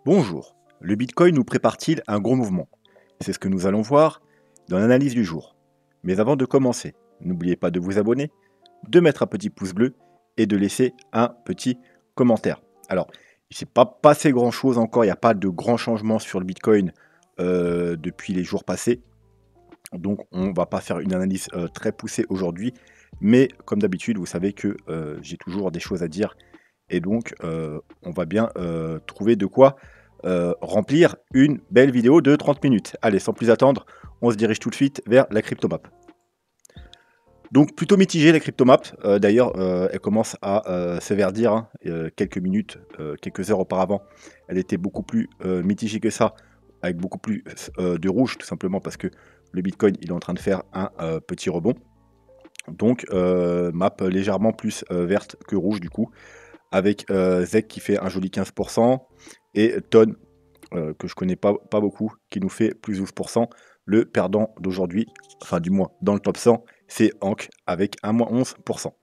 Bonjour, le Bitcoin nous prépare-t-il un gros mouvement? C'est ce que nous allons voir dans l'analyse du jour. Mais avant de commencer, n'oubliez pas de vous abonner, de mettre un petit pouce bleu et de laisser un petit commentaire. Alors, il ne s'est pas passé grand-chose encore, il n'y a pas de grands changements sur le Bitcoin depuis les jours passés. Donc on ne va pas faire une analyse très poussée aujourd'hui. Mais comme d'habitude, vous savez que j'ai toujours des choses à dire et donc, on va bien trouver de quoi remplir une belle vidéo de 30 minutes. Allez, sans plus attendre, on se dirige tout de suite vers la cryptomap. Donc, plutôt mitigé la cryptomap. D'ailleurs, elle commence à se verdir. Hein. Quelques minutes, quelques heures auparavant, elle était beaucoup plus mitigée que ça, avec beaucoup plus de rouge, tout simplement parce que le Bitcoin, il est en train de faire un petit rebond. Donc, map légèrement plus verte que rouge, du coup, avec ZEC qui fait un joli 15% et Ton, que je connais pas beaucoup, qui nous fait plus 12%. Le perdant d'aujourd'hui, enfin du moins dans le top 100, c'est Ankh avec un moins 11%.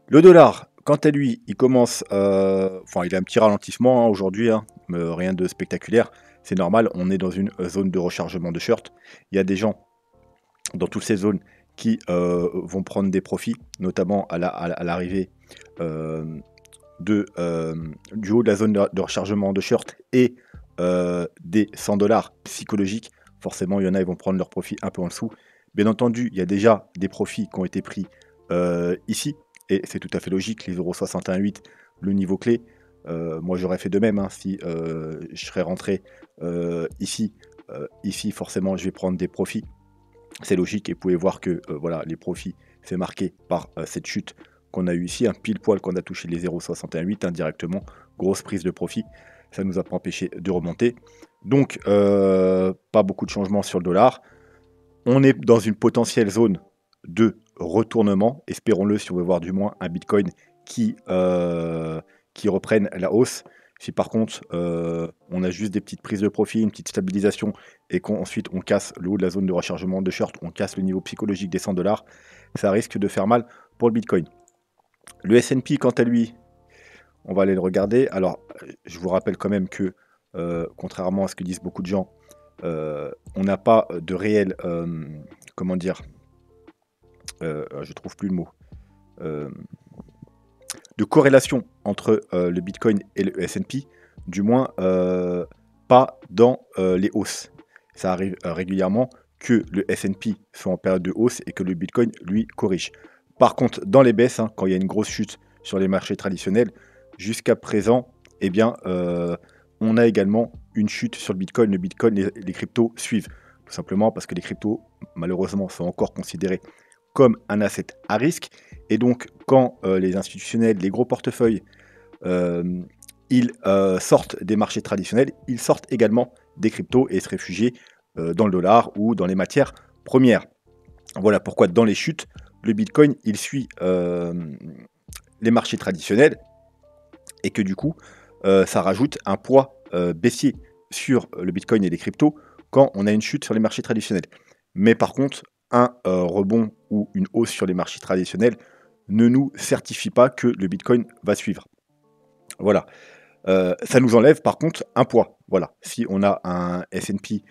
Le dollar, quant à lui, il commence, enfin il a un petit ralentissement hein, aujourd'hui, hein, mais rien de spectaculaire. C'est normal, on est dans une zone de rechargement de short. Il y a des gens dans toutes ces zones qui vont prendre des profits, notamment à l'arrivée du haut de la zone de rechargement de short et des 100 dollars psychologiques. Forcément, il y en a, ils vont prendre leur profit un peu en dessous. Bien entendu, il y a déjà des profits qui ont été pris ici, et c'est tout à fait logique, les 0,618, le niveau clé. Moi, j'aurais fait de même hein, si je serais rentré ici. Ici, forcément, je vais prendre des profits. C'est logique, et vous pouvez voir que voilà, les profits, c'est marqué par cette chute qu'on a eu ici, un pile poil qu'on a touché les 0,68 indirectement, grosse prise de profit, ça ne nous a pas empêché de remonter. Donc pas beaucoup de changements sur le dollar. On est dans une potentielle zone de retournement, espérons-le si on veut voir du moins un Bitcoin qui reprenne la hausse. Si par contre on a juste des petites prises de profit, une petite stabilisation et qu'ensuite on casse le haut de la zone de rechargement de short, on casse le niveau psychologique des 100 dollars, ça risque de faire mal pour le Bitcoin. Le S&P, quant à lui, on va aller le regarder. Alors, je vous rappelle quand même que, contrairement à ce que disent beaucoup de gens, on n'a pas de réel, comment dire, je trouve plus le mot, de corrélation entre le Bitcoin et le S&P, du moins pas dans les hausses. Ça arrive régulièrement que le S&P soit en période de hausse et que le Bitcoin, lui, corrige. Par contre, dans les baisses, hein, quand il y a une grosse chute sur les marchés traditionnels, jusqu'à présent, eh bien, on a également une chute sur le Bitcoin. Le Bitcoin, les cryptos suivent. Tout simplement parce que les cryptos, malheureusement, sont encore considérés comme un asset à risque. Et donc, quand les institutionnels, les gros portefeuilles, ils sortent des marchés traditionnels, ils sortent également des cryptos et se réfugient dans le dollar ou dans les matières premières. Voilà pourquoi dans les chutes, le Bitcoin, il suit les marchés traditionnels et que du coup, ça rajoute un poids baissier sur le Bitcoin et les cryptos quand on a une chute sur les marchés traditionnels. Mais par contre, un rebond ou une hausse sur les marchés traditionnels ne nous certifie pas que le Bitcoin va suivre. Voilà. Ça nous enlève par contre un poids. Voilà. Si on a un S&P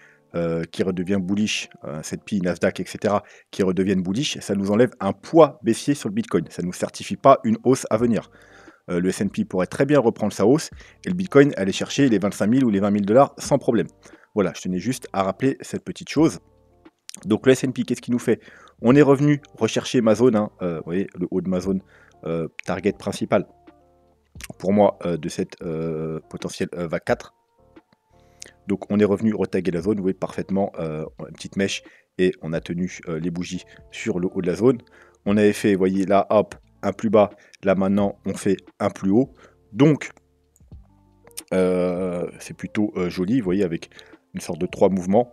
qui redevient bullish, S&P, Nasdaq, etc., qui redeviennent bullish, ça nous enlève un poids baissier sur le Bitcoin. Ça ne nous certifie pas une hausse à venir. Le S&P pourrait très bien reprendre sa hausse et le Bitcoin aller chercher les 25 000 ou les 20 000 dollars sans problème. Voilà, je tenais juste à rappeler cette petite chose. Donc le S&P, qu'est-ce qu'il nous fait? On est revenu rechercher ma zone, hein, vous voyez, le haut de ma zone target principale pour moi de cette potentielle vague 4. Donc on est revenu retaguer la zone, vous voyez parfaitement, une petite mèche et on a tenu les bougies sur le haut de la zone. On avait fait, vous voyez là, hop, un plus bas, là maintenant on fait un plus haut. Donc c'est plutôt joli, vous voyez, avec une sorte de 3 mouvements.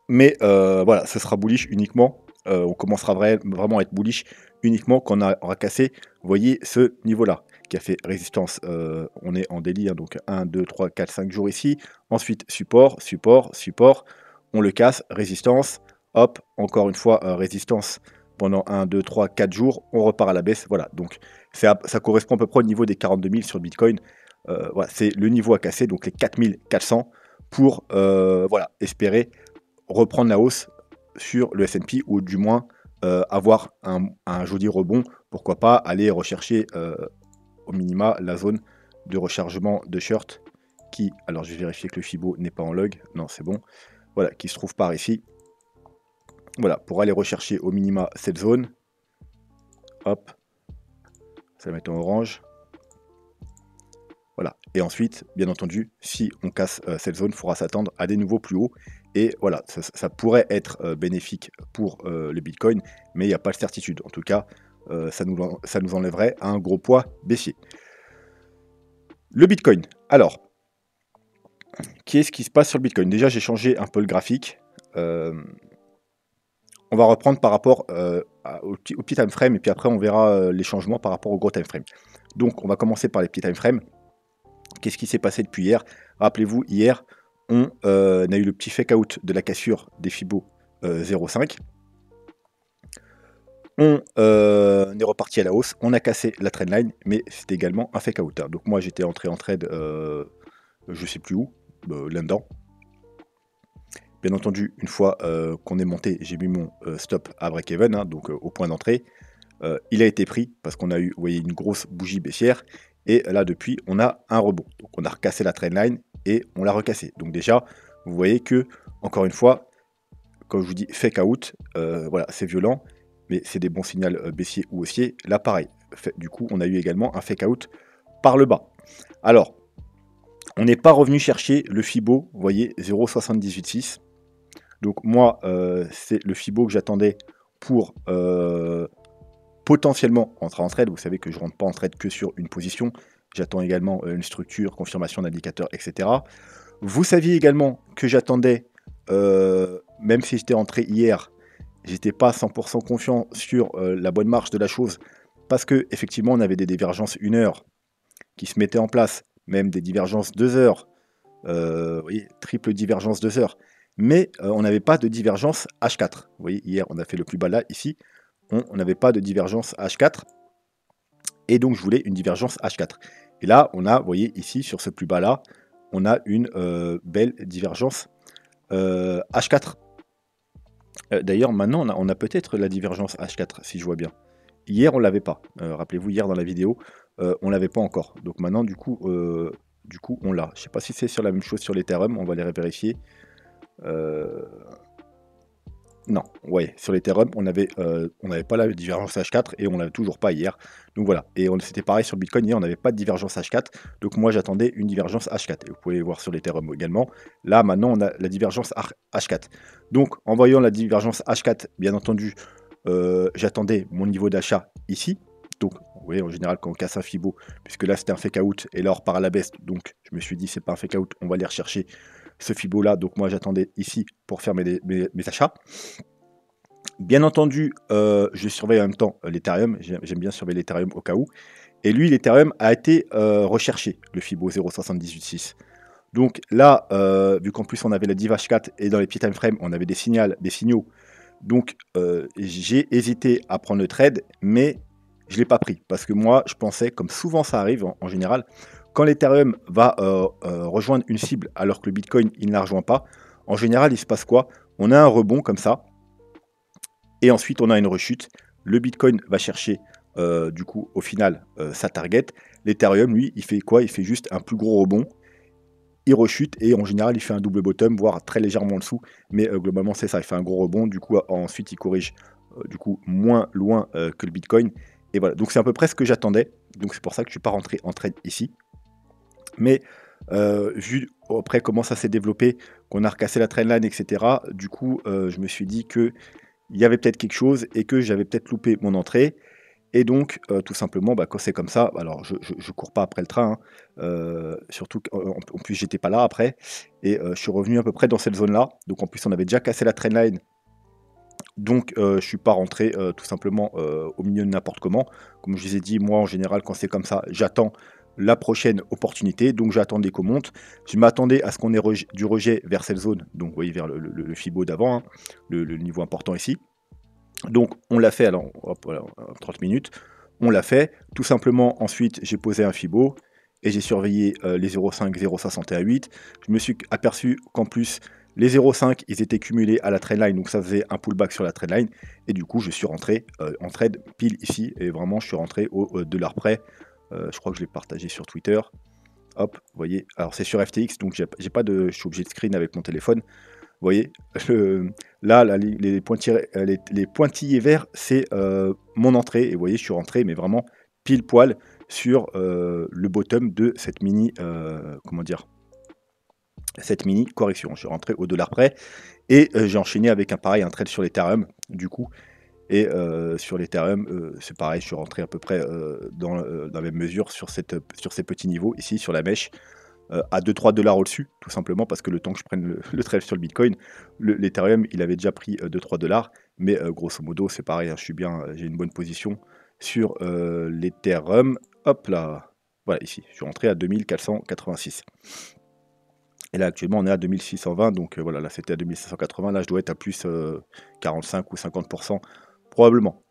Mais voilà, ce sera bullish uniquement. On commencera vraiment à être bullish uniquement quand on aura cassé, vous voyez, ce niveau-là, qui a fait résistance. On est en daily, hein, donc 1, 2, 3, 4, 5 jours ici. Ensuite, support, support, support. On le casse, résistance. Hop, encore une fois, résistance pendant 1, 2, 3, 4 jours. On repart à la baisse. Voilà, donc ça correspond à peu près au niveau des 42 000 sur le Bitcoin. Voilà, c'est le niveau à casser, donc les 4400 pour voilà, espérer reprendre la hausse sur le S&P ou du moins avoir un joli rebond. Pourquoi pas aller rechercher au minima la zone de rechargement de short qui, alors je vais vérifier que le Fibo n'est pas en log, non c'est bon, voilà, qui se trouve par ici. Voilà, pour aller rechercher au minima cette zone, hop, ça va mettre en orange. Voilà. Et ensuite, bien entendu, si on casse cette zone, il faudra s'attendre à des nouveaux plus hauts. Et voilà, ça pourrait être bénéfique pour le Bitcoin, mais il n'y a pas de certitude. En tout cas, ça nous enlèverait un gros poids baissier. Le Bitcoin. Alors, qu'est-ce qui se passe sur le Bitcoin? Déjà, j'ai changé un peu le graphique. On va reprendre par rapport au petit time frame, et puis après, on verra les changements par rapport au gros time frame. Donc, on va commencer par les petits time frames. Qu'est-ce qui s'est passé depuis hier? Rappelez-vous, hier, on a eu le petit fake out de la cassure des Fibo 0,5. On est reparti à la hausse, on a cassé la trendline, mais c'était également un fake out. Hein. Donc moi j'étais entré en trade, je sais plus où, là-dedans. Bien entendu, une fois qu'on est monté, j'ai mis mon stop à break-even, hein, donc au point d'entrée. Il a été pris parce qu'on a eu, vous voyez, une grosse bougie baissière. Et là, depuis, on a un rebond. Donc, on a recassé la trendline et on l'a recassé. Donc, déjà, vous voyez que, encore une fois, comme je vous dis, fake out, voilà, c'est violent, mais c'est des bons signaux baissiers ou haussiers. Là, pareil. Du coup, on a eu également un fake out par le bas. Alors, on n'est pas revenu chercher le Fibo, vous voyez, 0,786. Donc, moi, c'est le Fibo que j'attendais pour potentiellement entrer en trade. Vous savez que je ne rentre pas en trade que sur une position. J'attends également une structure, confirmation d'indicateur, etc. Vous saviez également que j'attendais, même si j'étais entré hier, j'étais pas 100% confiant sur la bonne marche de la chose, parce que effectivement on avait des divergences 1 heure qui se mettaient en place, même des divergences 2 heures, vous voyez, triple divergence 2 heures, mais on n'avait pas de divergence H4. Vous voyez, hier on a fait le plus bas là, ici, on n'avait pas de divergence H4, et donc je voulais une divergence H4. Et là, on a, vous voyez, ici, sur ce plus bas là, on a une belle divergence H4. D'ailleurs, maintenant, on a peut-être la divergence H4, si je vois bien. Hier, on ne l'avait pas. Rappelez-vous, hier dans la vidéo, on ne l'avait pas encore. Donc maintenant, du coup, on l'a. Je ne sais pas si c'est sur la même chose sur l'Ethereum, on va les vérifier. Non, ouais, sur l'Ethereum, on n'avait pas la divergence H4 et on l'avait toujours pas hier. Donc voilà, et c'était pareil sur Bitcoin, hier on n'avait pas de divergence H4, donc moi j'attendais une divergence H4. Et vous pouvez voir sur l'Ethereum également. Là maintenant on a la divergence H4. Donc en voyant la divergence H4, bien entendu, j'attendais mon niveau d'achat ici. Donc vous voyez en général quand on casse un Fibo, puisque là c'était un fake out et là on repart à la baisse, donc je me suis dit c'est pas un fake out, on va aller rechercher ce Fibo là, donc moi j'attendais ici pour faire mes achats. Bien entendu, je surveille en même temps l'Ethereum, j'aime bien surveiller l'Ethereum au cas où, et lui l'Ethereum a été recherché, le Fibo 0,786. Donc là, vu qu'en plus on avait la div H4 et dans les petits time frames on avait des signaux, donc j'ai hésité à prendre le trade, mais je ne l'ai pas pris, parce que moi je pensais, comme souvent ça arrive en général, quand l'Ethereum va rejoindre une cible alors que le Bitcoin il ne la rejoint pas, en général il se passe quoi? On a un rebond comme ça, et ensuite on a une rechute. Le Bitcoin va chercher du coup au final sa target. L'Ethereum lui il fait quoi? Il fait juste un plus gros rebond, il rechute et en général il fait un double bottom, voire très légèrement en dessous, mais globalement c'est ça, il fait un gros rebond, du coup ensuite il corrige du coup moins loin que le Bitcoin, et voilà, donc c'est à peu près ce que j'attendais, donc c'est pour ça que je ne suis pas rentré en trade ici. Mais vu après comment ça s'est développé, qu'on a recassé la trendline, etc., du coup je me suis dit que il y avait peut-être quelque chose et que j'avais peut-être loupé mon entrée. Et donc, tout simplement, quand c'est comme ça, alors je cours pas après le train, hein, surtout qu'en plus j'étais pas là après, et je suis revenu à peu près dans cette zone-là. Donc en plus on avait déjà cassé la trendline, donc je suis pas rentré tout simplement au milieu de n'importe comment. Comme je vous ai dit, moi en général quand c'est comme ça, j'attends la prochaine opportunité, donc j'attendais qu'on monte. Je m'attendais à ce qu'on ait du rejet vers cette zone, donc vous voyez vers le Fibo d'avant, hein, le niveau important ici. Donc on l'a fait, alors hop, voilà, 30 minutes, on l'a fait, tout simplement ensuite j'ai posé un Fibo, et j'ai surveillé les 0,5, 0,618. Je me suis aperçu qu'en plus, les 0,5, ils étaient cumulés à la trendline, donc ça faisait un pullback sur la trendline. Et du coup, je suis rentré en trade pile ici, et vraiment, je suis rentré au dollar près. Je crois que je l'ai partagé sur Twitter. Hop, vous voyez. Alors, c'est sur FTX, donc j'ai pas de, je suis obligé de screen avec mon téléphone. Vous voyez, là, les pointillés verts, c'est mon entrée. Et vous voyez, je suis rentré, mais vraiment pile poil sur le bottom de cette mini, comment dire, cette mini correction. Je suis rentré au dollar près et j'ai enchaîné avec un trade sur l'Ethereum, du coup. Et sur l'Ethereum, c'est pareil, je suis rentré à peu près dans la même mesure sur ces petits niveaux, ici, sur la mèche. À 2-3 dollars au-dessus, tout simplement parce que le temps que je prenne le trade sur le Bitcoin, l'Ethereum, il avait déjà pris 2-3 dollars, mais grosso modo, c'est pareil, hein, j'ai une bonne position sur l'Ethereum. Hop là, voilà, ici, je suis rentré à 2486. Et là, actuellement, on est à 2620, donc voilà, là, c'était à 2580, là, je dois être à plus 45 ou 50%, probablement.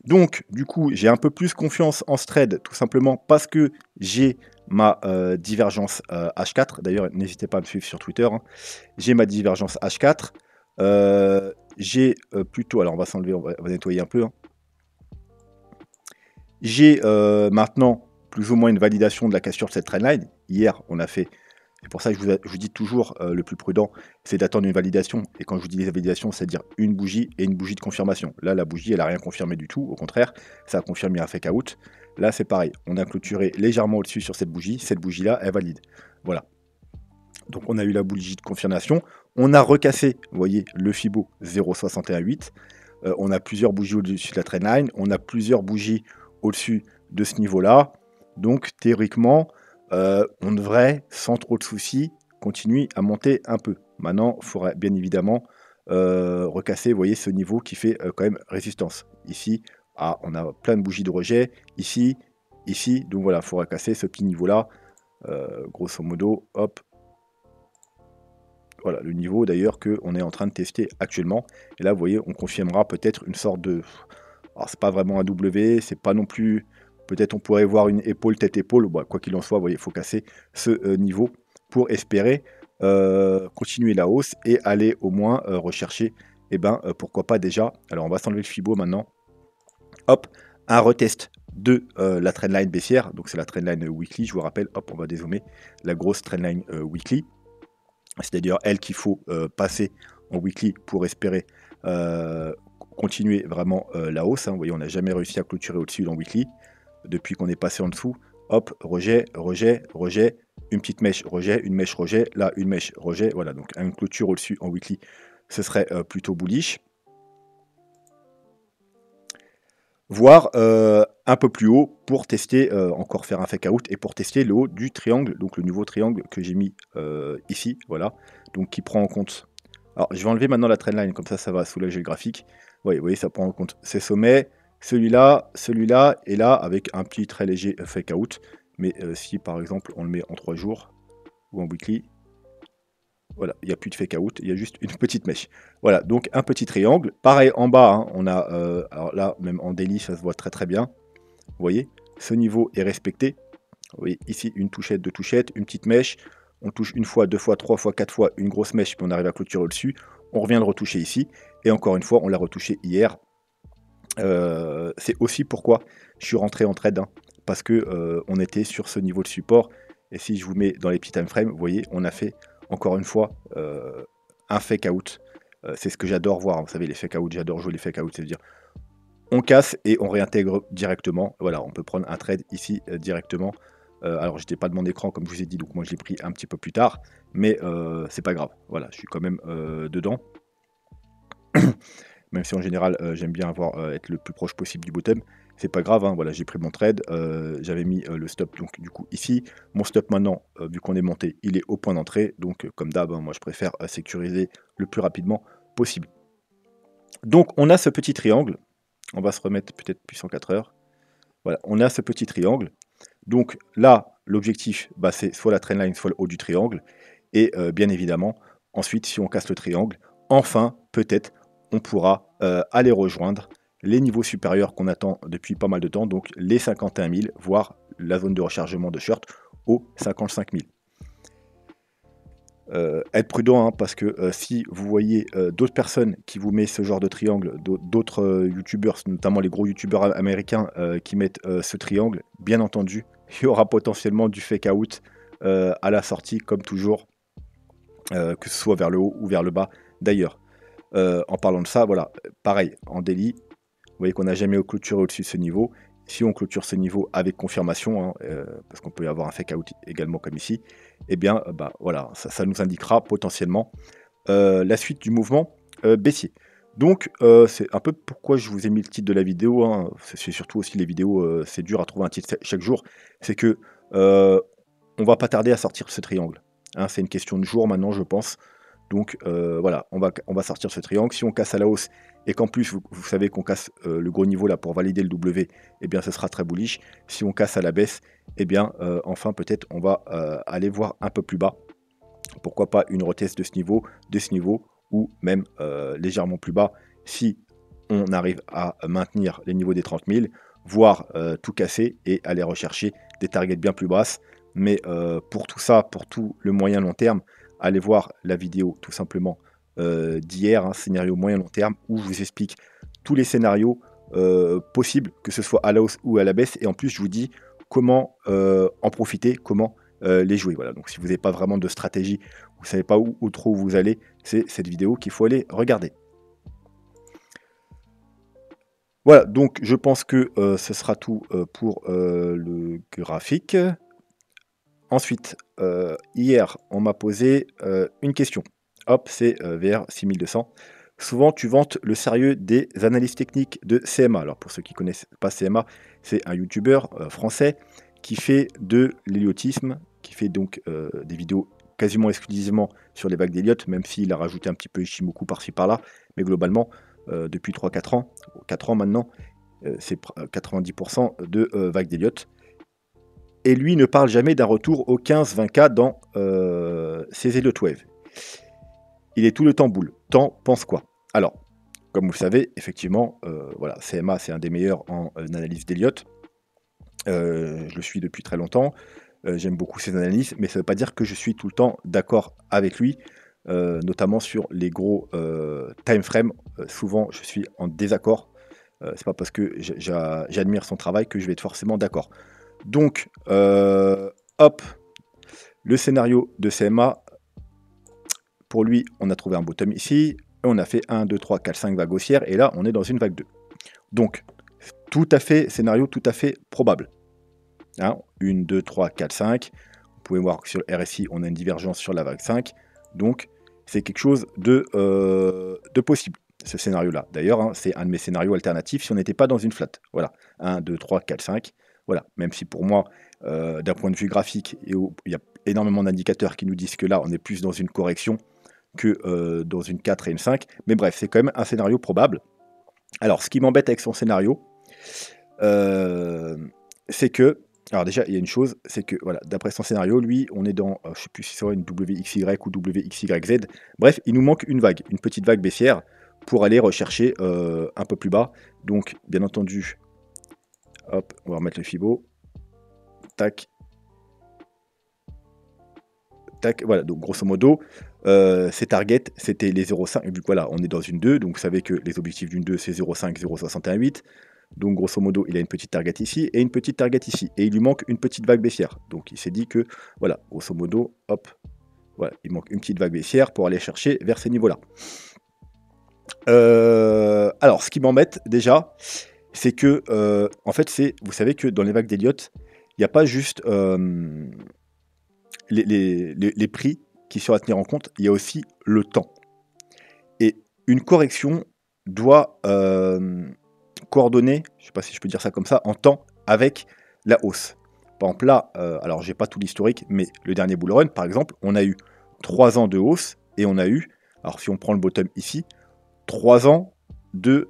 Donc, du coup, j'ai un peu plus confiance en ce trade, tout simplement parce que j'ai ma divergence H4. D'ailleurs, n'hésitez pas à me suivre sur Twitter. Hein. J'ai ma divergence H4. J'ai plutôt... Alors, on va s'enlever, on va nettoyer un peu. Hein. J'ai maintenant plus ou moins une validation de la cassure de cette trendline. Hier, on a fait... C'est pour ça que je vous dis toujours, le plus prudent, c'est d'attendre une validation. Et quand je vous dis les validations, c'est-à-dire une bougie et une bougie de confirmation. Là, la bougie, elle n'a rien confirmé du tout. Au contraire, ça a confirmé un fake out. Là, c'est pareil. On a clôturé légèrement au-dessus sur cette bougie. Cette bougie-là, elle valide. Voilà. Donc, on a eu la bougie de confirmation. On a recassé, vous voyez, le Fibo 0,618. On a plusieurs bougies au-dessus de la trendline. On a plusieurs bougies au-dessus de ce niveau-là. Donc, théoriquement... on devrait, sans trop de soucis, continuer à monter un peu. Maintenant, il faudra bien évidemment recasser, vous voyez, ce niveau qui fait quand même résistance. Ici, on a plein de bougies de rejet. Ici, ici. Donc voilà, il faudra casser ce petit niveau-là. Grosso modo, hop. Voilà, le niveau d'ailleurs qu'on est en train de tester actuellement. Et là, vous voyez, on confirmera peut-être une sorte de... Alors, c'est pas vraiment un W, c'est pas non plus... Peut-être on pourrait voir une épaule, tête-épaule. Bah, quoi qu'il en soit, vous voyez, il faut casser ce niveau pour espérer continuer la hausse et aller au moins rechercher, eh ben, pourquoi pas déjà. Alors, on va s'enlever le Fibo maintenant. Hop, un retest de la trendline baissière. Donc, c'est la trendline weekly, je vous rappelle. Hop, on va dézoomer la grosse trendline weekly. C'est-à-dire elle qu'il faut passer en weekly pour espérer continuer vraiment la hausse. Hein. Vous voyez, on n'a jamais réussi à clôturer au-dessus en weekly. Depuis qu'on est passé en dessous, hop, rejet, rejet, rejet, une petite mèche, rejet, une mèche, rejet, là, une mèche, rejet. Voilà, donc une clôture au-dessus en weekly, ce serait plutôt bullish. Voire un peu plus haut pour tester, encore faire un fake out et pour tester le haut du triangle, donc le nouveau triangle que j'ai mis ici, voilà, donc qui prend en compte. Alors je vais enlever maintenant la trendline, comme ça va soulager le graphique. Ouais, vous voyez, ça prend en compte ces sommets, celui-là, celui-là, et là avec un petit très léger fake out. Mais si par exemple on le met en 3 jours ou en weekly, voilà, il n'y a plus de fake out, il y a juste une petite mèche. Voilà, donc un petit triangle. Pareil en bas, hein, on a, alors là, même en daily, ça se voit très très bien. Vous voyez, ce niveau est respecté. Vous voyez, ici, une touchette, deux touchettes, une petite mèche. On touche une fois, deux fois, trois fois, quatre fois, une grosse mèche, puis on arrive à clôturer au-dessus. On revient le retoucher ici. Et encore une fois, on l'a retouché hier. C'est aussi pourquoi je suis rentré en trade, hein, parce que on était sur ce niveau de support. Et si je vous mets dans les petits time frames, vous voyez, on a fait encore une fois un fake out. C'est ce que j'adore voir. Vous savez, les fake out, j'adore jouer les fake out. C'est-à-dire, on casse et on réintègre directement. Voilà, on peut prendre un trade ici directement. Alors, j'étais pas de mon écran, comme je vous ai dit, donc moi je l'ai pris un petit peu plus tard. Mais c'est pas grave. Voilà, je suis quand même dedans. Même si en général j'aime bien être le plus proche possible du bottom, c'est pas grave, hein, voilà, j'ai pris mon trade, j'avais mis le stop donc du coup ici, mon stop maintenant, vu qu'on est monté, il est au point d'entrée, donc comme d'hab, hein, moi je préfère sécuriser le plus rapidement possible. Donc on a ce petit triangle, on va se remettre peut-être puissant 4 heures, voilà, on a ce petit triangle, donc là l'objectif bah, c'est soit la trendline, soit le haut du triangle, et bien évidemment, ensuite si on casse le triangle, enfin peut-être on pourra aller rejoindre les niveaux supérieurs qu'on attend depuis pas mal de temps, donc les 51 000, voire la zone de rechargement de short, aux 55 000. Être prudent, hein, parce que si vous voyez d'autres personnes qui vous mettent ce genre de triangle, d'autres youtubeurs, notamment les gros youtubeurs américains qui mettent ce triangle, bien entendu, il y aura potentiellement du fake out à la sortie, comme toujours, que ce soit vers le haut ou vers le bas. D'ailleurs, en parlant de ça, voilà, pareil, en daily, vous voyez qu'on n'a jamais clôturé au-dessus de ce niveau. Si on clôture ce niveau avec confirmation, hein, parce qu'on peut y avoir un fake out également comme ici, eh bien, bah, voilà, ça nous indiquera potentiellement la suite du mouvement baissier. Donc, c'est un peu pourquoi je vous ai mis le titre de la vidéo, hein. C'est surtout aussi les vidéos, c'est dur à trouver un titre chaque jour. C'est que on va pas tarder à sortir ce triangle, hein. C'est une question de jour maintenant, je pense. Donc voilà, on va sortir ce triangle. Si on casse à la hausse et qu'en plus vous savez qu'on casse le gros niveau là pour valider le W, eh bien ce sera très bullish. Si on casse à la baisse, eh bien enfin peut-être on va aller voir un peu plus bas. Pourquoi pas une retest de ce niveau, ou même légèrement plus bas si on arrive à maintenir les niveaux des 30 000, voire tout casser et aller rechercher des targets bien plus basses. Mais pour tout ça, pour tout le moyen long terme, allez voir la vidéo tout simplement d'hier, un scénario moyen long terme, où je vous explique tous les scénarios possibles, que ce soit à la hausse ou à la baisse. Et en plus, je vous dis comment en profiter, comment les jouer. Voilà. Donc si vous n'avez pas vraiment de stratégie, vous ne savez pas où trop vous allez, c'est cette vidéo qu'il faut aller regarder. Voilà, donc je pense que ce sera tout pour le graphique. Ensuite, hier, on m'a posé une question. Hop, c'est VR 6200. Souvent, tu vantes le sérieux des analyses techniques de CMA. Alors, pour ceux qui ne connaissent pas CMA, c'est un YouTuber français qui fait de l'héliotisme, qui fait donc des vidéos quasiment exclusivement sur les vagues d'Elliott, même s'il a rajouté un petit peu Ishimoku par-ci par-là. Mais globalement, depuis 3-4 ans, 4 ans maintenant, c'est 90% de vagues d'Elliott. Et lui ne parle jamais d'un retour au 15-20K dans ses Elliott Wave. Il est tout le temps boule. T'en penses quoi? Alors, comme vous le savez, effectivement, voilà, CMA, c'est un des meilleurs en analyse d'Elliott. Je le suis depuis très longtemps. J'aime beaucoup ses analyses, mais ça ne veut pas dire que je suis tout le temps d'accord avec lui, notamment sur les gros time frames. Souvent, je suis en désaccord. C'est pas parce que j'admire son travail que je vais être forcément d'accord. Donc, hop, le scénario de CMA, pour lui, on a trouvé un bottom ici, et on a fait 1, 2, 3, 4, 5 vagues haussières, et là, on est dans une vague 2. Donc, tout à fait, scénario tout à fait probable. Hein, 1, 2, 3, 4, 5. Vous pouvez voir que sur le RSI, on a une divergence sur la vague 5. Donc, c'est quelque chose de possible, ce scénario-là. D'ailleurs, hein, c'est un de mes scénarios alternatifs si on n'était pas dans une flat. Voilà, 1, 2, 3, 4, 5. Voilà, même si pour moi, d'un point de vue graphique, il y a énormément d'indicateurs qui nous disent que là, on est plus dans une correction que dans une 4 et une 5. Mais bref, c'est quand même un scénario probable. Alors, ce qui m'embête avec son scénario, c'est que, alors déjà, il y a une chose, c'est que, voilà, d'après son scénario, lui, on est dans, je ne sais plus si c'est une WXY ou WXYZ. Bref, il nous manque une vague, une petite vague baissière pour aller rechercher un peu plus bas. Donc, bien entendu, hop, on va remettre le Fibo. Tac. Tac, voilà, donc grosso modo, ces targets, c'était les 0,5. Vu que voilà, on est dans une 2, donc vous savez que les objectifs d'une 2, c'est 0,5, 0,618. Donc grosso modo, il a une petite target ici et une petite target ici. Et il lui manque une petite vague baissière. Donc il s'est dit que, voilà, grosso modo, hop, voilà, il manque une petite vague baissière pour aller chercher vers ces niveaux-là. Alors, ce qui m'embête déjà, c'est que, en fait, vous savez que dans les vagues d'Elliott, il n'y a pas juste les prix qui sont à tenir en compte, il y a aussi le temps. Et une correction doit coordonner, je ne sais pas si je peux dire ça comme ça, en temps avec la hausse. Par exemple là, alors j'ai pas tout l'historique, mais le dernier bull run, par exemple, on a eu 3 ans de hausse et on a eu, alors si on prend le bottom ici, 3 ans de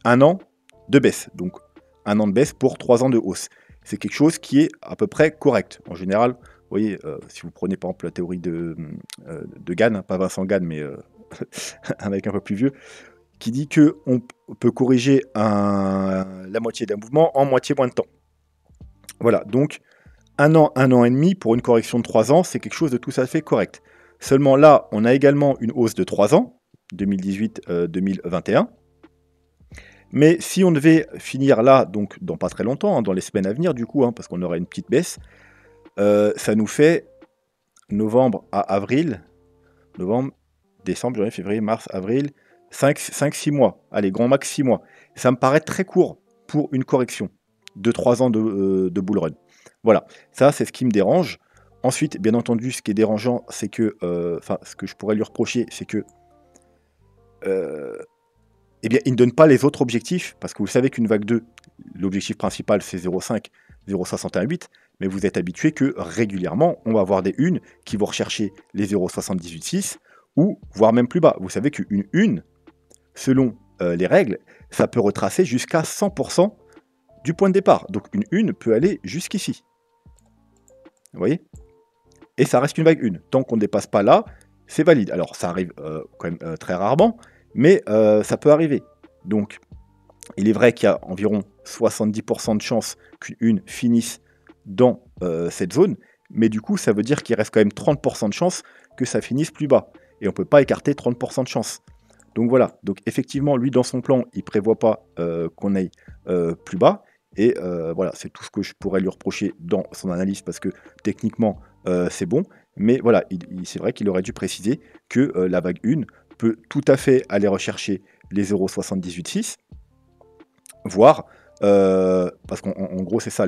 1 an de baisse. Donc 1 an de baisse pour 3 ans de hausse. C'est quelque chose qui est à peu près correct. En général, vous voyez, si vous prenez par exemple la théorie de Gann, hein, pas Vincent Gann, mais un mec un peu plus vieux, qui dit qu'on peut corriger la moitié d'un mouvement en moitié moins de temps. Voilà, donc un an et demi pour une correction de 3 ans, c'est quelque chose de tout à fait correct. Seulement là, on a également une hausse de 3 ans, 2018-2021. Mais si on devait finir là, donc dans pas très longtemps, hein, dans les semaines à venir du coup, hein, parce qu'on aurait une petite baisse, ça nous fait novembre à avril, novembre, décembre, janvier, février, mars, avril, 5-6 mois. Allez, grand max 6 mois. Ça me paraît très court pour une correction de 3 ans de bull run. Voilà, ça c'est ce qui me dérange. Ensuite, bien entendu, ce qui est dérangeant, c'est que, enfin, ce que je pourrais lui reprocher, c'est que, eh bien, il ne donne pas les autres objectifs, parce que vous savez qu'une vague 2, l'objectif principal c'est 0,5, 0,618, mais vous êtes habitué que régulièrement, on va avoir des unes qui vont rechercher les 0,786, ou voire même plus bas. Vous savez qu'une une, selon les règles, ça peut retracer jusqu'à 100% du point de départ. Donc une une peut aller jusqu'ici. Vous voyez? Et ça reste une vague 1. Tant qu'on ne dépasse pas là, c'est valide. Alors ça arrive quand même très rarement, mais ça peut arriver. Donc il est vrai qu'il y a environ 70% de chances qu'une une finisse dans cette zone, mais du coup ça veut dire qu'il reste quand même 30% de chances que ça finisse plus bas. Et on ne peut pas écarter 30% de chance. Donc voilà, donc effectivement, lui dans son plan, il ne prévoit pas qu'on aille plus bas. Et voilà, c'est tout ce que je pourrais lui reprocher dans son analyse parce que techniquement, c'est bon. Mais voilà, c'est vrai qu'il aurait dû préciser que la vague 1 peut tout à fait aller rechercher les 0,786, voire, parce qu'en gros, c'est ça,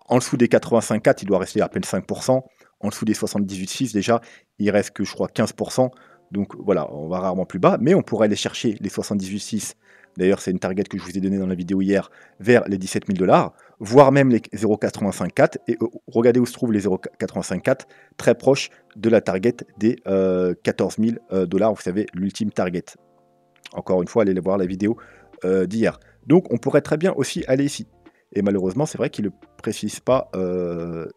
en dessous des 85,4, il doit rester à peine 5%. En dessous des 78,6, déjà, il reste que, je crois, 15%. Donc voilà, on va rarement plus bas, mais on pourrait aller chercher les 78,6. D'ailleurs, c'est une target que je vous ai donnée dans la vidéo hier, vers les 17 000 $, voire même les 0,854. Et regardez où se trouvent les 0,854, très proche de la target des 14 000 $. Vous savez, l'ultime target. Encore une fois, allez voir la vidéo d'hier. Donc, on pourrait très bien aussi aller ici. Et malheureusement, c'est vrai qu'il ne le précise pas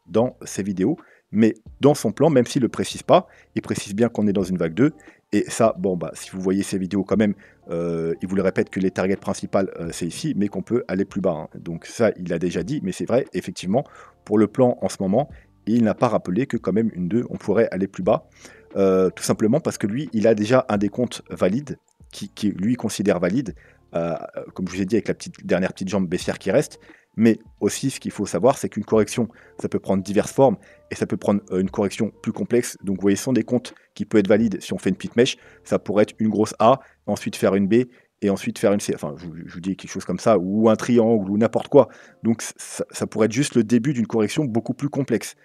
dans ses vidéos. Mais dans son plan, même s'il ne le précise pas, il précise bien qu'on est dans une vague 2. Et ça, bon, bah, si vous voyez ces vidéos quand même, il vous le répète que les targets principales, c'est ici, mais qu'on peut aller plus bas. Hein. Donc ça, il l'a déjà dit, mais c'est vrai, effectivement, pour le plan en ce moment, il n'a pas rappelé que quand même une 2, on pourrait aller plus bas. Tout simplement parce que lui, il a déjà un décompte valide, qui lui considère valide, comme je vous ai dit, avec la dernière petite jambe baissière qui reste. Mais aussi, ce qu'il faut savoir, c'est qu'une correction, ça peut prendre diverses formes, et ça peut prendre une correction plus complexe. Donc vous voyez, ce sont des comptes qui peuvent être valides si on fait une petite mèche. Ça pourrait être une grosse A, ensuite faire une B, et ensuite faire une C. Enfin, je vous dis quelque chose comme ça, ou un triangle, ou n'importe quoi. Donc ça pourrait être juste le début d'une correction beaucoup plus complexe.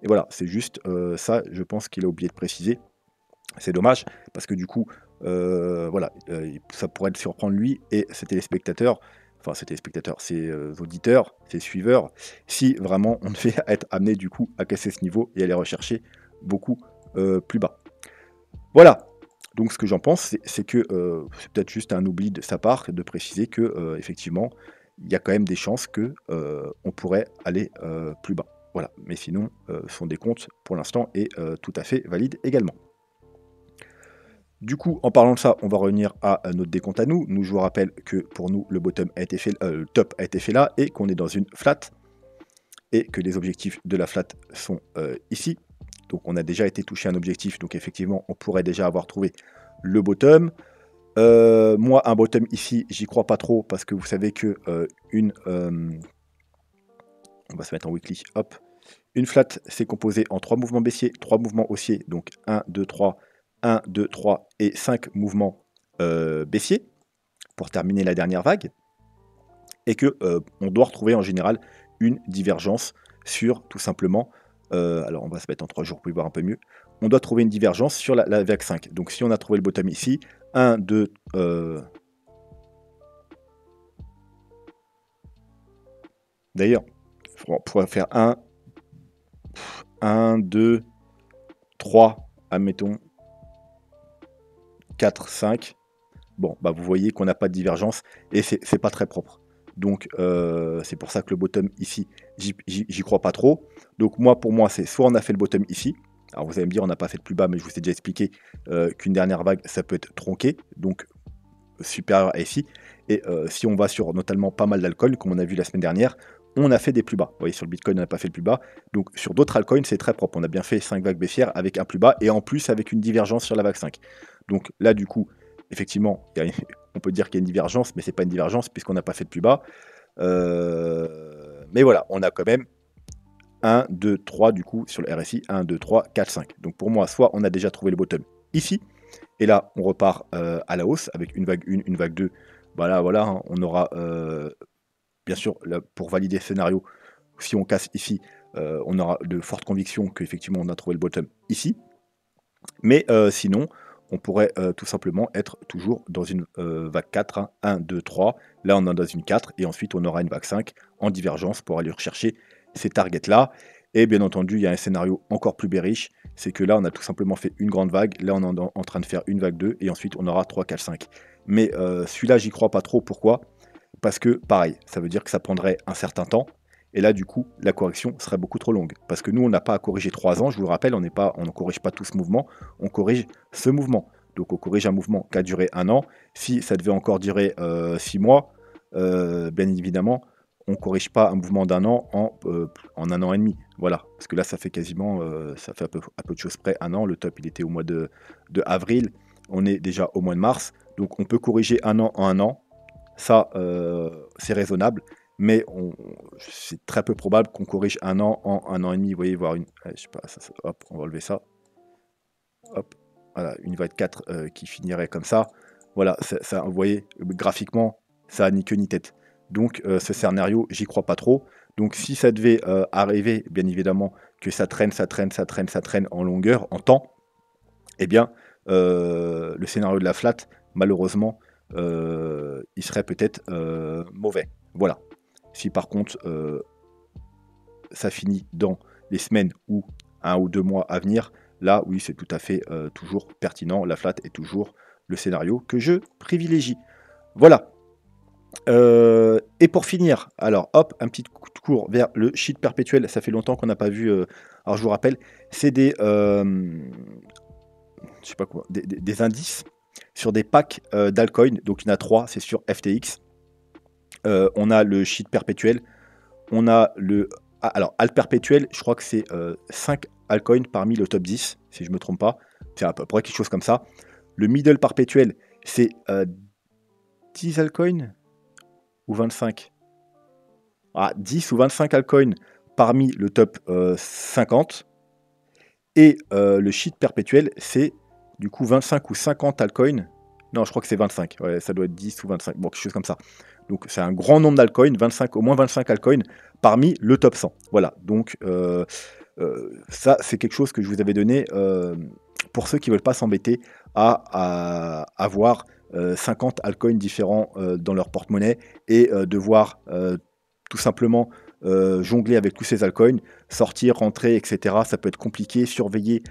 Et voilà, c'est juste ça, je pense qu'il a oublié de préciser. C'est dommage, parce que du coup, voilà, ça pourrait le surprendre lui et ses téléspectateurs, enfin ses téléspectateurs, ses auditeurs, ses suiveurs, si vraiment on devait être amené du coup à casser ce niveau et aller rechercher beaucoup plus bas. Voilà, donc ce que j'en pense, c'est que c'est peut-être juste un oubli de sa part de préciser que effectivement, il y a quand même des chances que on pourrait aller plus bas. Voilà, mais sinon, son décompte pour l'instant est tout à fait valide également. Du coup, en parlant de ça, on va revenir à notre décompte à nous. Nous, je vous rappelle que pour nous, le bottom a été fait, le top a été fait là et qu'on est dans une flat et que les objectifs de la flat sont ici. Donc, on a déjà été touché un objectif. Donc, effectivement, on pourrait déjà avoir trouvé le bottom. Moi, un bottom ici, j'y crois pas trop parce que vous savez que on va se mettre en weekly. Hop. Une flat, c'est composé en 3 mouvements baissiers, 3 mouvements haussiers. Donc, 1, 2, 3. 1, 2, 3 et 5 mouvements baissiers pour terminer la dernière vague, et que on doit retrouver en général une divergence sur tout simplement, alors on va se mettre en 3 jours pour y voir un peu mieux, on doit trouver une divergence sur la vague 5. Donc si on a trouvé le bottom ici, 1, 2, d'ailleurs, on pourrait faire 1, 2, 3, admettons, 4, 5. Bon, bah vous voyez qu'on n'a pas de divergence et c'est pas très propre. Donc c'est pour ça que le bottom ici, j'y crois pas trop. Donc moi, pour moi, c'est soit on a fait le bottom ici. Alors vous allez me dire, on n'a pas fait de plus bas, mais je vous ai déjà expliqué qu'une dernière vague, ça peut être tronqué, donc supérieur à ici. Et si on va sur notamment pas mal d'alcool, comme on a vu la semaine dernière, on a fait des plus bas. Vous voyez, sur le Bitcoin, on n'a pas fait le plus bas. Donc sur d'autres altcoins, c'est très propre. On a bien fait 5 vagues baissières avec un plus bas et en plus avec une divergence sur la vague 5. Donc là, du coup, effectivement, on peut dire qu'il y a une divergence, mais ce n'est pas une divergence puisqu'on n'a pas fait de plus bas. Mais voilà, on a quand même 1, 2, 3 du coup sur le RSI. 1, 2, 3, 4, 5. Donc pour moi, soit on a déjà trouvé le bottom ici, et là, on repart à la hausse avec une vague 1, une vague 2. Voilà, hein, on aura, bien sûr, là, pour valider ce scénario, si on casse ici, on aura de fortes convictions qu'effectivement, on a trouvé le bottom ici. Mais sinon, on pourrait tout simplement être toujours dans une vague 4, hein, 1, 2, 3. Là, on est dans une 4, et ensuite, on aura une vague 5 en divergence pour aller rechercher ces targets-là. Et bien entendu, il y a un scénario encore plus bearish, c'est que là, on a tout simplement fait une grande vague. Là, on est en train de faire une vague 2, et ensuite, on aura 3, 4, 5. Mais celui-là, j'y crois pas trop. Pourquoi? Parce que, pareil, ça veut dire que ça prendrait un certain temps. Et là, du coup, la correction serait beaucoup trop longue. Parce que nous, on n'a pas à corriger 3 ans. Je vous le rappelle, on ne corrige pas tout ce mouvement. On corrige ce mouvement. Donc, on corrige un mouvement qui a duré 1 an. Si ça devait encore durer 6 mois, bien évidemment, on ne corrige pas un mouvement d'1 an en 1 an et demi. Voilà. Parce que là, ça fait quasiment, ça fait à peu de choses près 1 an. Le top, il était au mois de avril. On est déjà au mois de mars. Donc, on peut corriger 1 an en 1 an. Ça, c'est raisonnable. Mais c'est très peu probable qu'on corrige 1 an en 1 an et demi. Vous voyez, voir une. Je sais pas, hop, on va enlever ça. Hop, voilà, une vague 4 qui finirait comme ça. Voilà, ça, vous voyez, graphiquement, ça a ni queue ni tête. Donc, ce scénario, j'y crois pas trop. Donc, si ça devait arriver, bien évidemment, que ça traîne en longueur, en temps, eh bien, le scénario de la flat, malheureusement, il serait peut-être mauvais. Voilà. Si par contre, ça finit dans les semaines ou 1 ou 2 mois à venir, là, oui, c'est tout à fait toujours pertinent. La flat est toujours le scénario que je privilégie. Voilà. Et pour finir, alors hop, un petit cours vers le sheet perpétuel. Ça fait longtemps qu'on n'a pas vu. Alors je vous rappelle, c'est des, je sais pas quoi, des indices sur des packs d'altcoins. Donc il y en a 3, c'est sur FTX. On a le sheet perpétuel. On a le. Alors, alt perpétuel, je crois que c'est 5 altcoins parmi le top 10, si je ne me trompe pas. C'est à peu près quelque chose comme ça. Le middle perpétuel, c'est 10 altcoins ou 25. 10 ou 25 altcoins parmi le top 50. Et le sheet perpétuel, c'est du coup 25 ou 50 altcoins. Non, je crois que c'est 25. Ouais, ça doit être 10 ou 25. Bon, quelque chose comme ça. Donc, c'est un grand nombre d'altcoins, au moins 25 altcoins parmi le top 100. Voilà, donc ça, c'est quelque chose que je vous avais donné pour ceux qui ne veulent pas s'embêter à avoir 50 altcoins différents dans leur porte-monnaie et devoir tout simplement jongler avec tous ces altcoins, sortir, rentrer, etc. Ça peut être compliqué, surveiller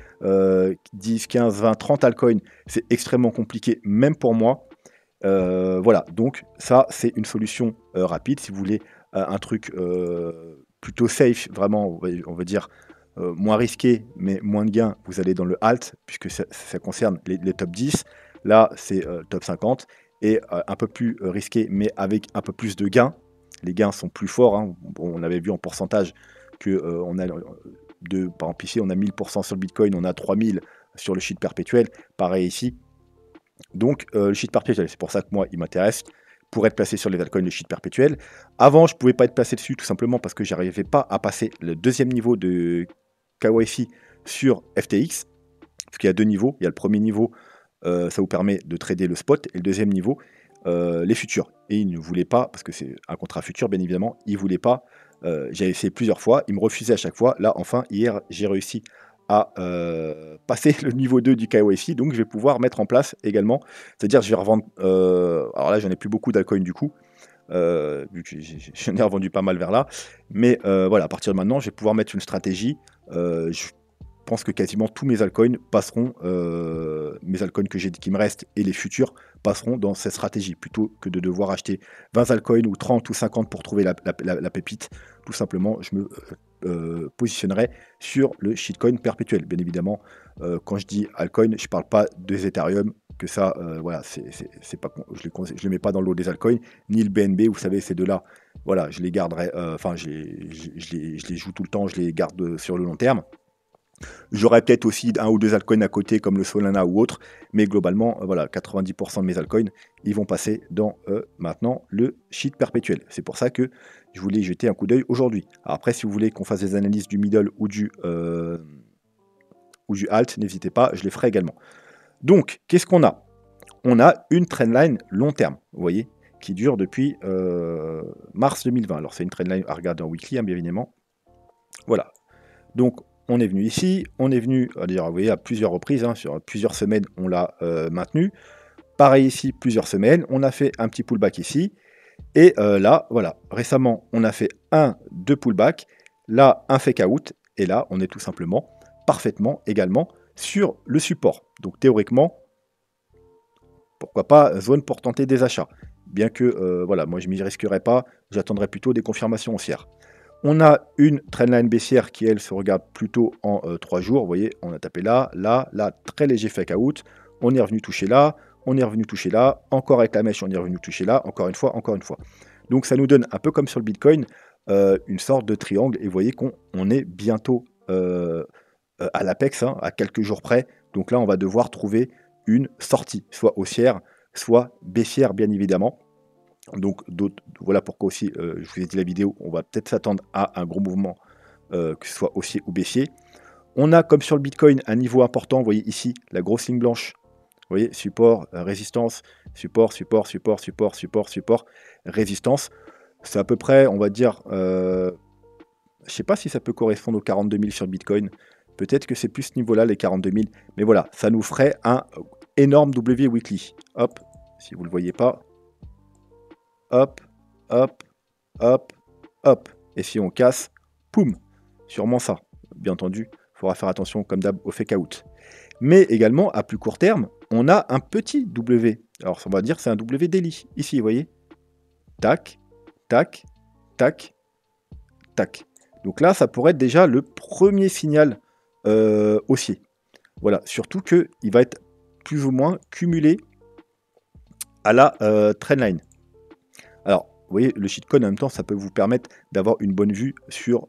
10, 15, 20, 30 altcoins, c'est extrêmement compliqué, même pour moi. Voilà, donc ça, c'est une solution rapide. Si vous voulez un truc plutôt safe, vraiment, on va dire moins risqué, mais moins de gains, vous allez dans le alt, puisque ça concerne les top 10. Là, c'est top 50. Et un peu plus risqué, mais avec un peu plus de gains. Les gains sont plus forts. Hein. Bon, on avait vu en pourcentage que on a par exemple ici, on a 1000% sur le Bitcoin, on a 3000 sur le sheet perpétuel. Pareil ici. Donc, le sheet perpétuel, c'est pour ça que moi, il m'intéresse, pour être placé sur les altcoins de sheet perpétuel. Avant, je ne pouvais pas être placé dessus, tout simplement parce que je n'arrivais pas à passer le deuxième niveau de KYC sur FTX. Parce qu'il y a 2 niveaux. Il y a le premier niveau, ça vous permet de trader le spot, et le deuxième niveau, les futurs. Et il ne voulait pas, parce que c'est un contrat futur, bien évidemment, il ne voulait pas. J'avais essayé plusieurs fois, il me refusait à chaque fois. Là, enfin, hier, j'ai réussi à passer le niveau 2 du KYC, donc je vais pouvoir mettre en place également, c'est-à-dire je vais revendre, alors là j'en ai plus beaucoup d'altcoins du coup, vu que j'en ai revendu pas mal vers là, mais voilà, à partir de maintenant je vais pouvoir mettre une stratégie, je pense que quasiment tous mes altcoins passeront, mes altcoins qui me restent et les futurs passeront dans cette stratégie, plutôt que de devoir acheter 20 altcoins ou 30 ou 50 pour trouver la pépite. Tout simplement, je me positionnerai sur le shitcoin perpétuel. Bien évidemment, quand je dis altcoin, je ne parle pas des Ethereum, que ça, voilà, c'est pas, je les mets pas dans l'eau des altcoins, ni le BNB, vous savez, ces deux-là, voilà, je les garderai, enfin, je les joue tout le temps, je les garde sur le long terme. J'aurais peut-être aussi un ou deux altcoins à côté, comme le Solana ou autre, mais globalement, voilà, 90% de mes altcoins, ils vont passer dans maintenant le shit perpétuel. C'est pour ça que je voulais y jeter un coup d'œil aujourd'hui. Après, si vous voulez qu'on fasse des analyses du middle ou du alt, n'hésitez pas, je les ferai également. Donc, qu'est-ce qu'on a? On a une trendline long terme, vous voyez, qui dure depuis mars 2020. Alors, c'est une trendline à regarder en weekly, hein, bien évidemment. Voilà. Donc, on est venu ici, on est venu, d'ailleurs, vous voyez, à plusieurs reprises, hein, sur plusieurs semaines, on l'a maintenu. Pareil ici, plusieurs semaines, on a fait un petit pullback ici. Et là, voilà, récemment, on a fait deux pullbacks. Là, un fake out. Et là, on est tout simplement parfaitement également sur le support. Donc, théoriquement, pourquoi pas zone pour tenter des achats. Bien que, voilà, moi, je ne m'y risquerais pas. J'attendrai plutôt des confirmations haussières. On a une trendline baissière qui, elle, se regarde plutôt en 3 jours. Vous voyez, on a tapé là, là, là, très léger fake out. On est revenu toucher là, on est revenu toucher là, encore avec la mèche, on est revenu toucher là, encore une fois, encore une fois. Donc ça nous donne, un peu comme sur le Bitcoin, une sorte de triangle. Et vous voyez qu'on est bientôt à l'apex, hein, à quelques jours près. Donc là, on va devoir trouver une sortie, soit haussière, soit baissière, bien évidemment. Donc voilà pourquoi aussi, je vous ai dit la vidéo, on va peut-être s'attendre à un gros mouvement, que ce soit haussier ou baissier. On a, comme sur le Bitcoin, un niveau important, vous voyez ici, la grosse ligne blanche. Vous voyez, support, résistance, support, support, support, support, support, support, résistance. C'est à peu près, on va dire, je ne sais pas si ça peut correspondre aux 42 000 sur le Bitcoin. Peut-être que c'est plus ce niveau-là, les 42 000. Mais voilà, ça nous ferait un énorme W weekly. Hop, si vous ne le voyez pas. Hop, hop, hop, hop. Et si on casse, poum, sûrement ça. Bien entendu, il faudra faire attention comme d'hab au fake out. Mais également, à plus court terme, on a un petit W. Alors, on va dire c'est un W daily. Ici, vous voyez. Tac, tac, tac, tac. Donc là, ça pourrait être déjà le premier signal haussier. Voilà, surtout qu'il va être plus ou moins cumulé à la trendline. Alors, vous voyez, le shitcoin, en même temps, ça peut vous permettre d'avoir une bonne vue sur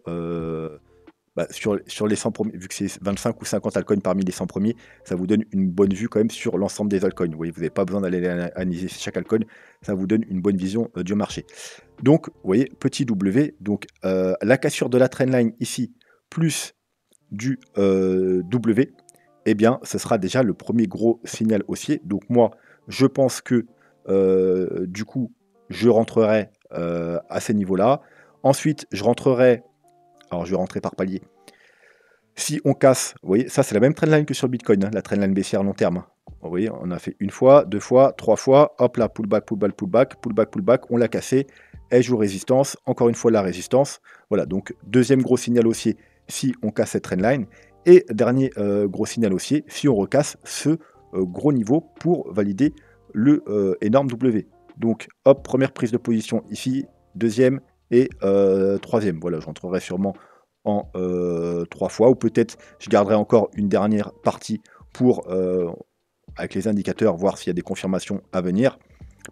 les 100 premiers, vu que c'est 25 ou 50 altcoins parmi les 100 premiers, ça vous donne une bonne vue quand même sur l'ensemble des altcoins. Vous voyez, vous n'avez pas besoin d'aller analyser chaque altcoin, ça vous donne une bonne vision du marché. Donc, vous voyez, petit W, donc la cassure de la trendline ici, plus du W, eh bien, ce sera déjà le premier gros signal haussier. Donc moi, je pense que, du coup, je rentrerai à ces niveaux-là. Ensuite, je rentrerai. Alors, je vais rentrer par palier. Si on casse, vous voyez, ça c'est la même trendline que sur le Bitcoin, hein, la trendline baissière long terme. Vous voyez, on a fait une fois, deux fois, trois fois, hop là, pullback, pullback, pullback, pullback, pullback, on l'a cassé, elle joue résistance, encore une fois la résistance. Voilà, donc deuxième gros signal haussier si on casse cette trendline. Et dernier gros signal haussier si on recasse ce gros niveau pour valider le énorme W. Donc, hop, première prise de position ici, deuxième et troisième. Voilà, je rentrerai sûrement en 3 fois, ou peut-être je garderai encore une dernière partie pour, avec les indicateurs, voir s'il y a des confirmations à venir.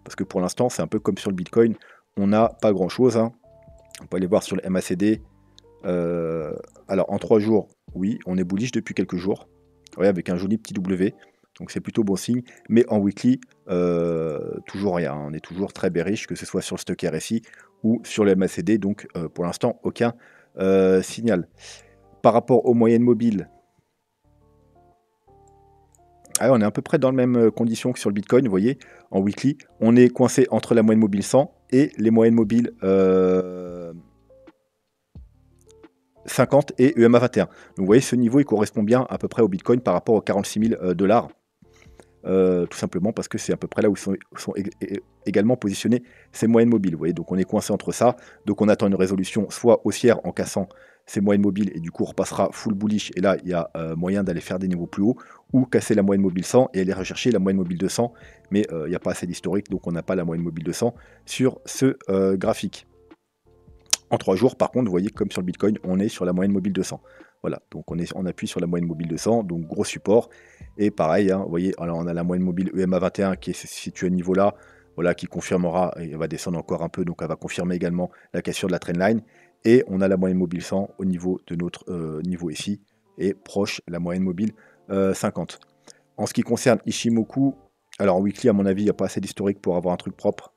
Parce que pour l'instant, c'est un peu comme sur le Bitcoin, on n'a pas grand-chose. Hein. On peut aller voir sur le MACD. Alors, en 3 jours, oui, on est bullish depuis quelques jours. Ouais, avec un joli petit W. Donc c'est plutôt bon signe, mais en weekly, toujours rien. On est toujours très bearish, que ce soit sur le stock RSI ou sur le MACD. Donc pour l'instant, aucun signal. Par rapport aux moyennes mobiles, on est à peu près dans les mêmes conditions que sur le Bitcoin. Vous voyez, en weekly, on est coincé entre la moyenne mobile 100 et les moyennes mobiles 50 et EMA21. Donc vous voyez, ce niveau, il correspond bien à peu près au Bitcoin par rapport aux 46 000 $. Tout simplement parce que c'est à peu près là où sont également positionnés ces moyennes mobiles. Vous voyez, donc on est coincé entre ça. Donc on attend une résolution soit haussière en cassant ces moyennes mobiles et du coup on repassera full bullish. Et là, il y a moyen d'aller faire des niveaux plus hauts ou casser la moyenne mobile 100 et aller rechercher la moyenne mobile 200. Mais il n'y a pas assez d'historique, donc on n'a pas la moyenne mobile 200 sur ce graphique. En 3 jours, par contre, vous voyez, comme sur le Bitcoin, on est sur la moyenne mobile 200. Voilà, donc on appuie sur la moyenne mobile 200, donc gros support. Et pareil, hein, vous voyez, alors on a la moyenne mobile EMA 21 qui est située à ce niveau-là, voilà, qui confirmera, et elle va descendre encore un peu, donc elle va confirmer également la cassure de la trendline. Et on a la moyenne mobile 100 au niveau de notre niveau ici, et proche la moyenne mobile 50. En ce qui concerne Ishimoku, alors en weekly, à mon avis, il n'y a pas assez d'historique pour avoir un truc propre.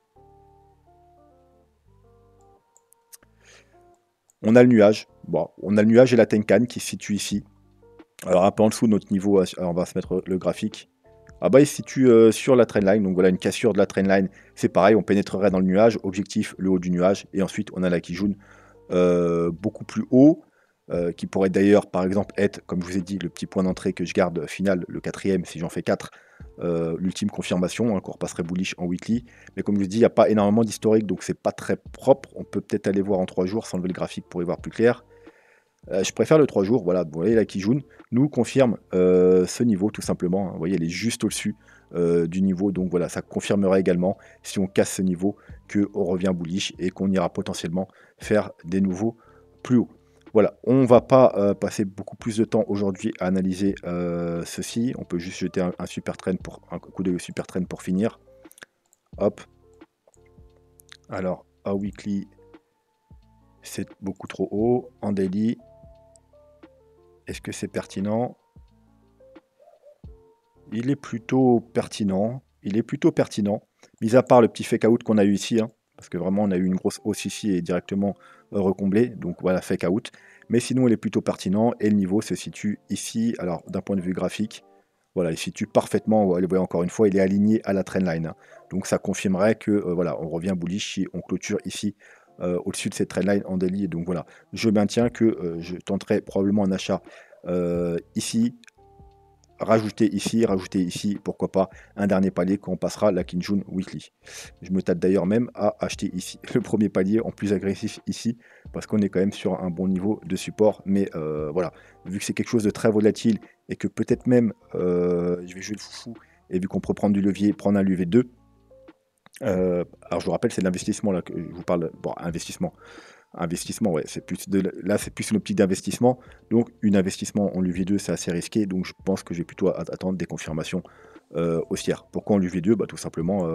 On a le nuage. Bon, on a le nuage et la Tenkan qui se situe ici. Alors un peu en dessous de notre niveau, alors on va se mettre le graphique. Ah bah il se situe sur la trendline, donc voilà une cassure de la trendline. C'est pareil, on pénétrerait dans le nuage, objectif le haut du nuage, et ensuite on a la Kijun beaucoup plus haut, qui pourrait d'ailleurs par exemple être, comme je vous ai dit, le petit point d'entrée que je garde final, le quatrième si j'en fais 4, l'ultime confirmation, hein, qu'on repasserait bullish en weekly. Mais comme je vous dis, il n'y a pas énormément d'historique, donc c'est pas très propre. On peut peut-être aller voir en 3 jours sans lever le graphique pour y voir plus clair. Je préfère le 3 jours, voilà, vous voyez la Kijun nous confirme ce niveau tout simplement, hein. Vous voyez, elle est juste au-dessus du niveau, donc voilà, ça confirmera également, si on casse ce niveau, qu'on revient bullish et qu'on ira potentiellement faire des nouveaux plus hauts. Voilà, on va pas passer beaucoup plus de temps aujourd'hui à analyser ceci, on peut juste jeter un super trend pour un coup de super trend pour finir. Hop. Alors, à weekly, c'est beaucoup trop haut, en daily, est-ce que c'est pertinent? Il est plutôt pertinent. Il est plutôt pertinent. Mis à part le petit fake out qu'on a eu ici, hein, parce que vraiment on a eu une grosse hausse ici et directement recomblé. Donc voilà, fake out. Mais sinon, il est plutôt pertinent et le niveau se situe ici. Alors d'un point de vue graphique, voilà, il se situe parfaitement. Vous voyez encore une fois, il est aligné à la trendline, hein. Donc ça confirmerait que voilà, on revient bullish si on clôture ici au-dessus de cette trendline en daily. Donc voilà, je maintiens que je tenterai probablement un achat ici, rajouter ici, pourquoi pas un dernier palier quand on passera la Kijun Weekly. Je me tâte d'ailleurs même à acheter ici le premier palier en plus agressif ici, parce qu'on est quand même sur un bon niveau de support. Mais voilà, vu que c'est quelque chose de très volatile et que peut-être même je vais jouer le foufou, et vu qu'on peut prendre du levier, prendre un levier 2. Alors je vous rappelle, c'est l'investissement là que je vous parle. Bon, investissement, ouais, c'est plus là, c'est plus une optique d'investissement. Donc, un investissement en levier 2, c'est assez risqué. Donc, je pense que je vais plutôt attendre des confirmations haussières. Pourquoi en levier 2? Bah, tout simplement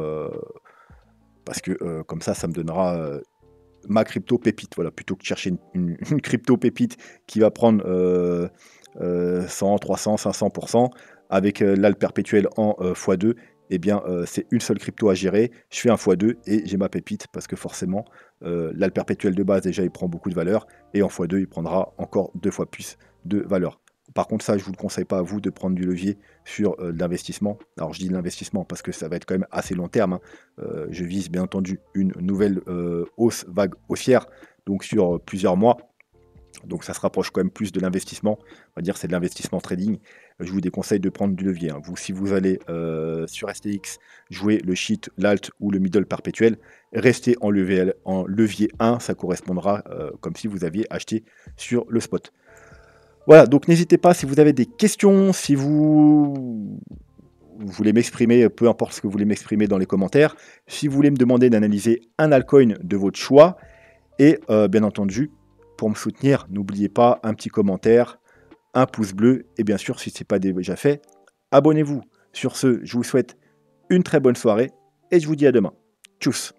parce que comme ça me donnera ma crypto pépite. Voilà, plutôt que de chercher une crypto pépite qui va prendre 100, 300, 500% avec là le perpétuel en x2. Eh bien, c'est une seule crypto à gérer. Je fais un x2 et j'ai ma pépite parce que forcément, là, le perpétuel de base, déjà, il prend beaucoup de valeur. Et en x2, il prendra encore 2 fois plus de valeur. Par contre, ça, je ne vous le conseille pas à vous de prendre du levier sur de l'investissement. Alors, je dis de l'investissement parce que ça va être quand même assez long terme, hein. Je vise bien entendu une nouvelle hausse, vague haussière, donc sur plusieurs mois. Donc ça se rapproche quand même plus de l'investissement. On va dire c'est de l'investissement trading. Je vous déconseille de prendre du levier, hein. Vous, si vous allez sur STX jouer le sheet, l'alt ou le middle perpétuel, restez en levier 1, ça correspondra comme si vous aviez acheté sur le spot. Voilà, donc n'hésitez pas si vous avez des questions, si vous voulez m'exprimer, peu importe ce que vous voulez m'exprimer dans les commentaires, si vous voulez me demander d'analyser un altcoin de votre choix, et bien entendu, pour me soutenir, n'oubliez pas un petit commentaire, un pouce bleu, et bien sûr, si ce n'est pas déjà fait, abonnez-vous. Sur ce, je vous souhaite une très bonne soirée, et je vous dis à demain. Tchuss!